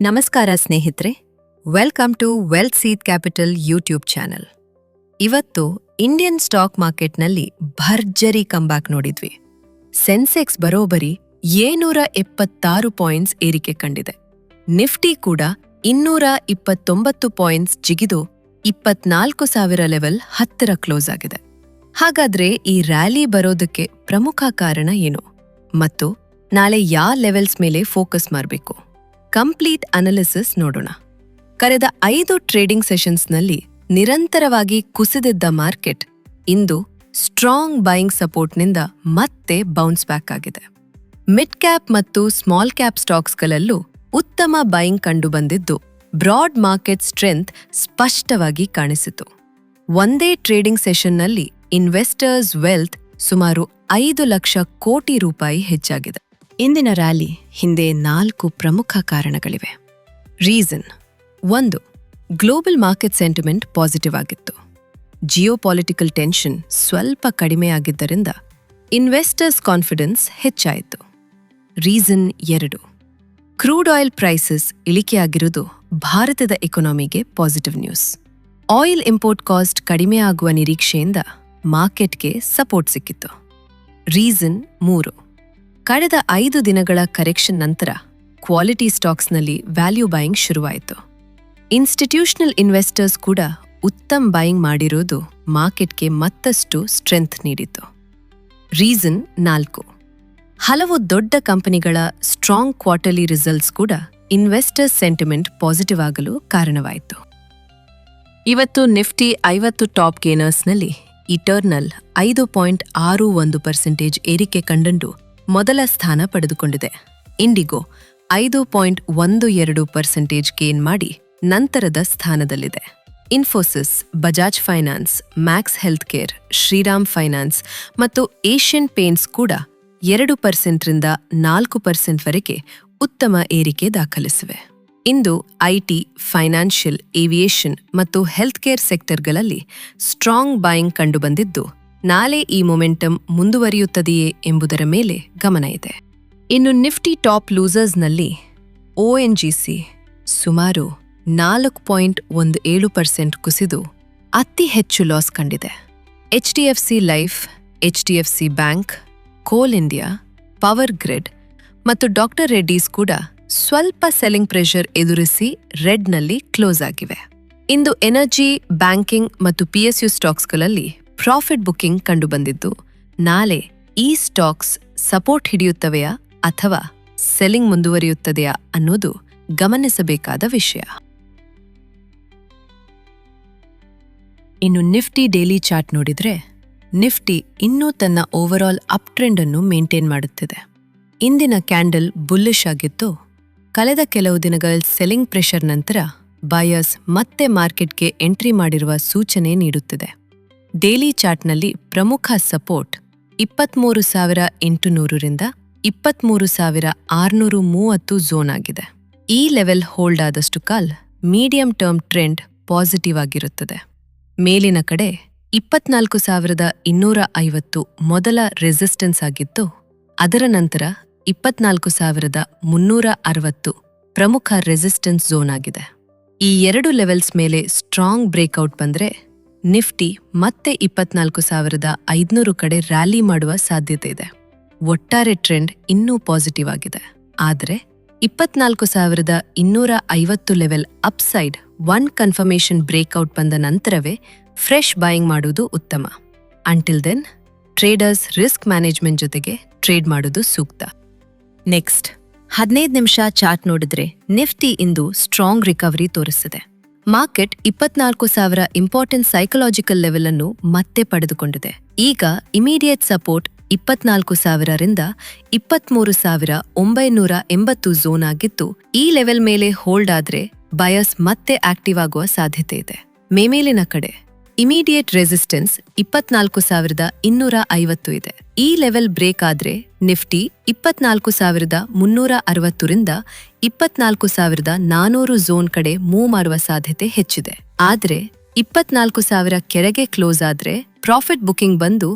ನಮಸ್ಕಾರ ಸ್ನೇಹಿತರೆ, welcome to wealth seed capital YouTube channel. ಇವತ್ತು ಇಂಡಿಯನ್ ಸ್ಟಾಕ್ ಮಾರ್ಕೆಟ್ನಲ್ಲಿ ಭರ್ಜರಿ ಕಂಬ್ಯಾಕ್ ನೋಡಿದ್ವಿ. ಸೆನ್ಸೆಕ್ಸ್ ಬರೋಬರಿ 776 ಪಾಯಿಂಟ್ಸ್ ಏರಿಕೆ ಕಂಡಿದೆ. ನಿಫ್ಟಿ ಕೂಡ 229 ಪಾಯಿಂಟ್ಸ್ ಜಿಗಿದು 24,000 ಲೆವೆಲ್ ಹತ್ತಿರ ಕ್ಲೋಸ್ ಆಗಿದೆ. ಹಾಗಾದ್ರೆ ಈ ರ್ಯಾಲಿ ಬರೋದಕ್ಕೆ ಪ್ರಮುಖ ಕಾರಣ ಏನು ಮತ್ತು ನಾಳೆ ಯಾವ ಲೆವೆಲ್ಸ್ ಮೇಲೆ ಫೋಕಸ್ ಮಾಡಬೇಕು? ಕಂಪ್ಲೀಟ್ ಅನಾಲಿಸಿಸ್ ನೋಡೋಣ. ಕಳೆದ 5 ಟ್ರೇಡಿಂಗ್ ಸೆಷನ್ಸ್ನಲ್ಲಿ ನಿರಂತರವಾಗಿ ಕುಸಿದಿದ್ದ ಮಾರ್ಕೆಟ್ ಇಂದು ಸ್ಟ್ರಾಂಗ್ ಬೈಯಿಂಗ್ ಸಪೋರ್ಟ್ನಿಂದ ಮತ್ತೆ ಬೌನ್ಸ್ ಬ್ಯಾಕ್ ಆಗಿದೆ. ಮಿಡ್ ಕ್ಯಾಪ್ ಮತ್ತು ಸ್ಮಾಲ್ ಕ್ಯಾಪ್ ಸ್ಟಾಕ್ಸ್ಗಳಲ್ಲೂ ಉತ್ತಮ ಬೈಯಿಂಗ್ ಕಂಡುಬಂದಿದ್ದು ಬ್ರಾಡ್ ಮಾರ್ಕೆಟ್ ಸ್ಟ್ರೆಂತ್ ಸ್ಪಷ್ಟವಾಗಿ ಕಾಣಿಸಿತು. ಒಂದೇ ಟ್ರೇಡಿಂಗ್ ಸೆಷನ್ನಲ್ಲಿ ಇನ್ವೆಸ್ಟರ್ಸ್ ವೆಲ್ತ್ ಸುಮಾರು 5 ಲಕ್ಷ ಕೋಟಿ ರೂಪಾಯಿ ಹೆಚ್ಚಾಗಿದೆ. ಇಂದಿನ ರ್ಯಾಲಿ ಹಿಂದೆ 4 ಪ್ರಮುಖ ಕಾರಣಗಳಿವೆ. Reason 1, global market sentiment positive ಆಗಿತ್ತು. ಜಿಯೋಪಾಲಿಟಿಕಲ್ ಟೆನ್ಷನ್ ಸ್ವಲ್ಪ ಕಡಿಮೆಯಾಗಿದ್ದರಿಂದ ಇನ್ವೆಸ್ಟರ್ಸ್ ಕಾನ್ಫಿಡೆನ್ಸ್ ಹೆಚ್ಚಾಯಿತು. ರೀಸನ್ 2, ಕ್ರೂಡ್ ಆಯಿಲ್ ಪ್ರೈಸಸ್ ಇಳಿಕೆಯಾಗಿರುವುದು ಭಾರತದ ಎಕಾನಮಿಗೆ positive news. Oil import cost ಕಡಿಮೆಯಾಗುವ ನಿರೀಕ್ಷೆಯಿಂದ ಮಾರ್ಕೆಟ್ಗೆ ಸಪೋರ್ಟ್ ಸಿಕ್ಕಿತ್ತು. ರೀಸನ್ 3, ಕಳೆದ 5 ದಿನಗಳ ಕರೆಕ್ಷನ್ ನಂತರ ಕ್ವಾಲಿಟಿ ಸ್ಟಾಕ್ಸ್ನಲ್ಲಿ ವ್ಯಾಲ್ಯೂ ಬೈಯಿಂಗ್ ಶುರುವಾಯಿತು. ಇನ್ಸ್ಟಿಟ್ಯೂಷನಲ್ ಇನ್ವೆಸ್ಟರ್ಸ್ ಕೂಡ ಉತ್ತಮ ಬೈಯಿಂಗ್ ಮಾಡಿರೋದು ಮಾರ್ಕೆಟ್ಗೆ ಮತ್ತಷ್ಟು ಸ್ಟ್ರೆಂತ್ ನೀಡಿತು. ರೀಸನ್ 4, ಹಲವು ದೊಡ್ಡ ಕಂಪನಿಗಳ ಸ್ಟ್ರಾಂಗ್ ಕ್ವಾರ್ಟರ್ಲಿ ರಿಸಲ್ಟ್ಸ್ ಕೂಡ ಇನ್ವೆಸ್ಟರ್ಸ್ ಸೆಂಟಿಮೆಂಟ್ ಪಾಸಿಟಿವ್ ಆಗಲು ಕಾರಣವಾಯಿತು. ಇವತ್ತು ನಿಫ್ಟಿ 50 ಟಾಪ್ ಗೇನರ್ಸ್ನಲ್ಲಿ ಇಟರ್ನಲ್ 5.61% ಏರಿಕೆ ಕಂಡು ಮೊದಲ ಸ್ಥಾನ ಪಡೆದುಕೊಂಡಿದೆ. ಇಂಡಿಗೋ 5.12% ಗೇನ್ ಮಾಡಿ ನಂತರದ ಸ್ಥಾನದಲ್ಲಿದೆ. Infosys, Bajaj finance, Max healthcare, Shriram finance ಮತ್ತು ಏಷ್ಯನ್ ಪೇಂಟ್ಸ್ ಕೂಡ 2%ರಿಂದ 4% ವರೆಗೆ ಉತ್ತಮ ಏರಿಕೆ ದಾಖಲಿಸಿವೆ. ಇಂದು ಐಟಿ, ಫೈನಾನ್ಷಿಯಲ್, ಏವಿಯೇಷನ್ ಮತ್ತು ಹೆಲ್ತ್ ಕೇರ್ ಸೆಕ್ಟರ್ಗಳಲ್ಲಿ ಸ್ಟ್ರಾಂಗ್ ಬೈಯಿಂಗ್ ಕಂಡುಬಂದಿದ್ದು ನಾಳೆ ಈ ಮೊಮೆಂಟಮ್ ಮುಂದುವರಿಯುತ್ತದೆಯೇ ಎಂಬುದರ ಮೇಲೆ ಗಮನ ಇದೆ. ಇನ್ನು ನಿಫ್ಟಿ ಟಾಪ್ ಲೂಸರ್ಸ್ನಲ್ಲಿ ONGC ಸುಮಾರು 4.17% ಕುಸಿದು ಅತಿ ಹೆಚ್ಚು ಲಾಸ್ ಕಂಡಿದೆ. HDFC ಲೈಫ್, HDFC ಬ್ಯಾಂಕ್, ಕೋಲ್ ಇಂಡಿಯಾ, ಪವರ್ ಗ್ರಿಡ್ ಮತ್ತು ಡಾಕ್ಟರ್ ರೆಡ್ಡೀಸ್ ಕೂಡ ಸ್ವಲ್ಪ ಸೆಲ್ಲಿಂಗ್ ಪ್ರೆಷರ್ ಎದುರಿಸಿ ರೆಡ್ನಲ್ಲಿ ಕ್ಲೋಸ್ ಆಗಿವೆ. ಇಂದು ಎನರ್ಜಿ, ಬ್ಯಾಂಕಿಂಗ್ ಮತ್ತು PSU ಸ್ಟಾಕ್ಸ್ಗಳಲ್ಲಿ ಪ್ರಾಫಿಟ್ ಬುಕಿಂಗ್ ಕಂಡುಬಂದಿದ್ದು ನಾಳೆ ಈ ಸ್ಟಾಕ್ಸ್ ಸಪೋರ್ಟ್ ಹಿಡಿಯುತ್ತವೆಯಾ ಅಥವಾ ಸೆಲ್ಲಿಂಗ್ ಮುಂದುವರಿಯುತ್ತದೆಯಾ ಅನ್ನೋದು ಗಮನಿಸಬೇಕಾದ ವಿಷಯ. ಇನ್ನು ನಿಫ್ಟಿ ಡೈಲಿ ಚಾರ್ಟ್ ನೋಡಿದ್ರೆ ನಿಫ್ಟಿ ಇನ್ನೂ ತನ್ನ ಓವರಾಲ್ ಅಪ್ ಟ್ರೆಂಡ್ ಅನ್ನು ಮೇಂಟೈನ್ ಮಾಡುತ್ತಿದೆ. ಇಂದಿನ ಕ್ಯಾಂಡಲ್ ಬುಲ್ಲಿಶ್ ಆಗಿದ್ದು ಕಳೆದ ಕೆಲವು ದಿನಗಳ ಸೆಲ್ಲಿಂಗ್ ಪ್ರೆಷರ್ ನಂತರ ಬಯರ್ಸ್ ಮತ್ತೆ ಮಾರ್ಕೆಟ್ಗೆ ಎಂಟ್ರಿ ಮಾಡಿರುವ ಸೂಚನೆ ನೀಡುತ್ತಿದೆ. ಡೈಲಿ ಚಾರ್ಟ್ನಲ್ಲಿ ಪ್ರಮುಖ ಸಪೋರ್ಟ್ 23,800ರಿಂದ 23,630 ಝೋನ್ ಆಗಿದೆ. ಈ ಲೆವೆಲ್ ಹೋಲ್ಡ್ ಆದಷ್ಟು ಕಾಲ ಮೀಡಿಯಂ ಟರ್ಮ್ ಟ್ರೆಂಡ್ ಪಾಸಿಟಿವ್ ಆಗಿರುತ್ತದೆ. ಮೇಲಿನ ಕಡೆ 24,250 ಮೊದಲ ರೆಸಿಸ್ಟೆನ್ಸ್ ಆಗಿದ್ದು ಅದರ ನಂತರ 24,360 ಪ್ರಮುಖ ರೆಸಿಸ್ಟೆನ್ಸ್ ಝೋನ್ ಆಗಿದೆ. ಈ 2 ಲೆವೆಲ್ಸ್ ಮೇಲೆ ಸ್ಟ್ರಾಂಗ್ ಬ್ರೇಕ್ಔಟ್ ಬಂದರೆ ನಿಫ್ಟಿ ಮತ್ತೆ 24,500 ಕಡೆ ರ್ಯಾಲಿ ಮಾಡುವ ಸಾಧ್ಯತೆ ಇದೆ. ಒಟ್ಟಾರೆ ಟ್ರೆಂಡ್ ಇನ್ನೂ ಪಾಸಿಟಿವ್ ಆಗಿದೆ. ಆದರೆ 24,250 ಲೆವೆಲ್ ಅಪ್ಸೈಡ್ 1 ಕನ್ಫರ್ಮೇಷನ್ ಬ್ರೇಕ್ಔಟ್ ಬಂದ ನಂತರವೇ ಫ್ರೆಶ್ ಬೈಯಿಂಗ್ ಮಾಡುವುದು ಉತ್ತಮ. Until then traders risk management ಜೊತೆಗೆ ಟ್ರೇಡ್ ಮಾಡುವುದು ಸೂಕ್ತ. ನೆಕ್ಸ್ಟ್ 15 ನಿಮಿಷ ಚಾರ್ಟ್ ನೋಡಿದ್ರೆ ನಿಫ್ಟಿ ಇಂದು ಸ್ಟ್ರಾಂಗ್ ರಿಕವರಿ ತೋರಿಸಿದೆ. ಮಾರ್ಕೆಟ್ 24,000 ಇಂಪಾರ್ಟೆಂಟ್ ಸೈಕಲಾಜಿಕಲ್ ಲೆವೆಲ್ ಅನ್ನು ಮತ್ತೆ ಪಡೆದುಕೊಂಡಿದೆ. ಈಗ ಇಮಿಡಿಯೇಟ್ ಸಪೋರ್ಟ್ 24,000ರಿಂದ 23,980 ಝೋನ್ ಆಗಿದ್ದು ಈ ಲೆವೆಲ್ ಮೇಲೆ ಹೋಲ್ಡ್ ಆದ್ರೆ ಬಯರ್ಸ್ ಮತ್ತೆ ಆಕ್ಟಿವ್ ಆಗುವ ಸಾಧ್ಯತೆ ಇದೆ. ಮೇಲಿನ ಕಡೆ ಇಮಿಡಿಯೇಟ್ ರೆಸಿಸ್ಟೆನ್ಸ್ 24,250 ಇದೆ. ಈ ಲೆವೆಲ್ ಬ್ರೇಕ್ ಆದ್ರೆ ನಿಫ್ಟಿ 24,360ರಿಂದ 24,400 ಝೋನ್ ಕಡೆ ಮೂವ್ ಮಾಡುವ ಸಾಧ್ಯತೆ ಹೆಚ್ಚಿದೆ. ಆದ್ರೆ 24,000 ಕೆಳಗೆ ಕ್ಲೋಸ್ ಆದ್ರೆ ಪ್ರಾಫಿಟ್ ಬುಕಿಂಗ್ ಬಂದು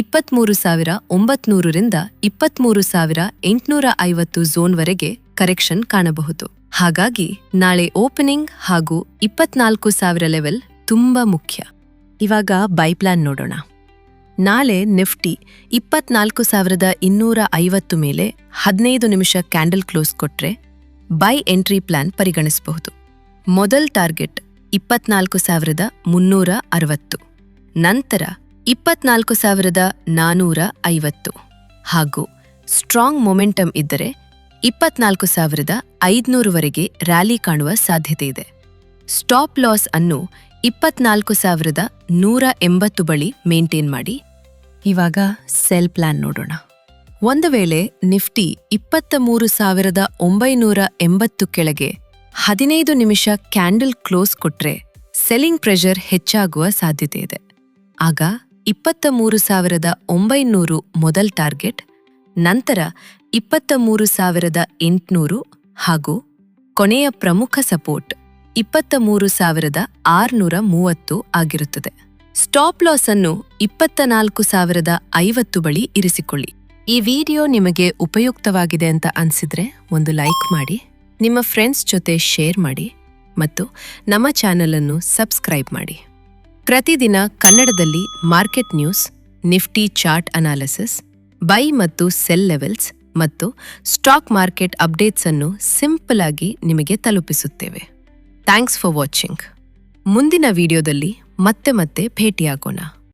23,900ರಿಂದ 23,850 ಝೋನ್ ವರೆಗೆ ಕರೆಕ್ಷನ್ ಕಾಣಬಹುದು. ಹಾಗಾಗಿ ನಾಳೆ ಓಪನಿಂಗ್ ಹಾಗೂ 24,000 ಲೆವೆಲ್ ತುಂಬಾ ಮುಖ್ಯ. ಇವಾಗ ಬೈ ಪ್ಲಾನ್ ನೋಡೋಣ. ನಾಳೆ ನಿಫ್ಟಿ 24,250 ಮೇಲೆ 15 ನಿಮಿಷ ಕ್ಯಾಂಡಲ್ ಕ್ಲೋಸ್ ಕೊಟ್ರೆ ಬೈ ಎಂಟ್ರಿ ಪ್ಲಾನ್ ಪರಿಗಣಿಸಬಹುದು. ಮೊದಲ್ ಟಾರ್ಗೆಟ್ 24,360, ನಂತರ 24,450 ಹಾಗೂ ಸ್ಟ್ರಾಂಗ್ ಮೊಮೆಂಟಮ್ ಇದ್ದರೆ 24,500ವರೆಗೆ ರ್ಯಾಲಿ ಕಾಣುವ ಸಾಧ್ಯತೆ ಇದೆ. ಸ್ಟಾಪ್ ಲಾಸ್ ಅನ್ನು 24,180 ಬಳಿ ಮೇಂಟೈನ್ ಮಾಡಿ. ಇವಾಗ ಸೆಲ್ ಪ್ಲಾನ್ ನೋಡೋಣ. ಒಂದು ವೇಳೆ ನಿಫ್ಟಿ 23,980 ಕೆಳಗೆ 15 ನಿಮಿಷ ಕ್ಯಾಂಡಲ್ ಕ್ಲೋಸ್ ಕೊಟ್ರೆ ಸೆಲ್ಲಿಂಗ್ ಪ್ರೆಷರ್ ಹೆಚ್ಚಾಗುವ ಸಾಧ್ಯತೆ ಇದೆ. ಆಗ 23,900 ಮೊದಲ್ ಟಾರ್ಗೆಟ್, ನಂತರ 23,800 ಹಾಗೂ ಕೊನೆಯ ಪ್ರಮುಖ ಸಪೋರ್ಟ್ 23,630 ಆಗಿರುತ್ತದೆ. ಸ್ಟಾಪ್ ಲಾಸ್ ಅನ್ನು 24,050 ಬಳಿ ಇರಿಸಿಕೊಳ್ಳಿ. ಈ ವಿಡಿಯೋ ನಿಮಗೆ ಉಪಯುಕ್ತವಾಗಿದೆ ಅಂತ ಅನ್ಸಿದ್ರೆ ಒಂದು ಲೈಕ್ ಮಾಡಿ, ನಿಮ್ಮ ಫ್ರೆಂಡ್ಸ್ ಜೊತೆ ಶೇರ್ ಮಾಡಿ ಮತ್ತು ನಮ್ಮ ಚಾನೆಲ್ ಅನ್ನು ಸಬ್ಸ್ಕ್ರೈಬ್ ಮಾಡಿ. ಪ್ರತಿದಿನ ಕನ್ನಡದಲ್ಲಿ market news, Nifty chart analysis, by ಮತ್ತು ಸೆಲ್ ಲೆವೆಲ್ಸ್ ಮತ್ತು ಸ್ಟಾಕ್ ಮಾರ್ಕೆಟ್ ಅಪ್ಡೇಟ್ಸ್ ಅನ್ನು ಸಿಂಪಲ್ ಆಗಿ ನಿಮಗೆ ತಲುಪಿಸುತ್ತೇವೆ. Thanks for watching. ಮುಂದಿನ ವಿಡಿಯೋದಲ್ಲಿ ಮತ್ತೆ ಭೇಟಿಯಾಗೋಣ.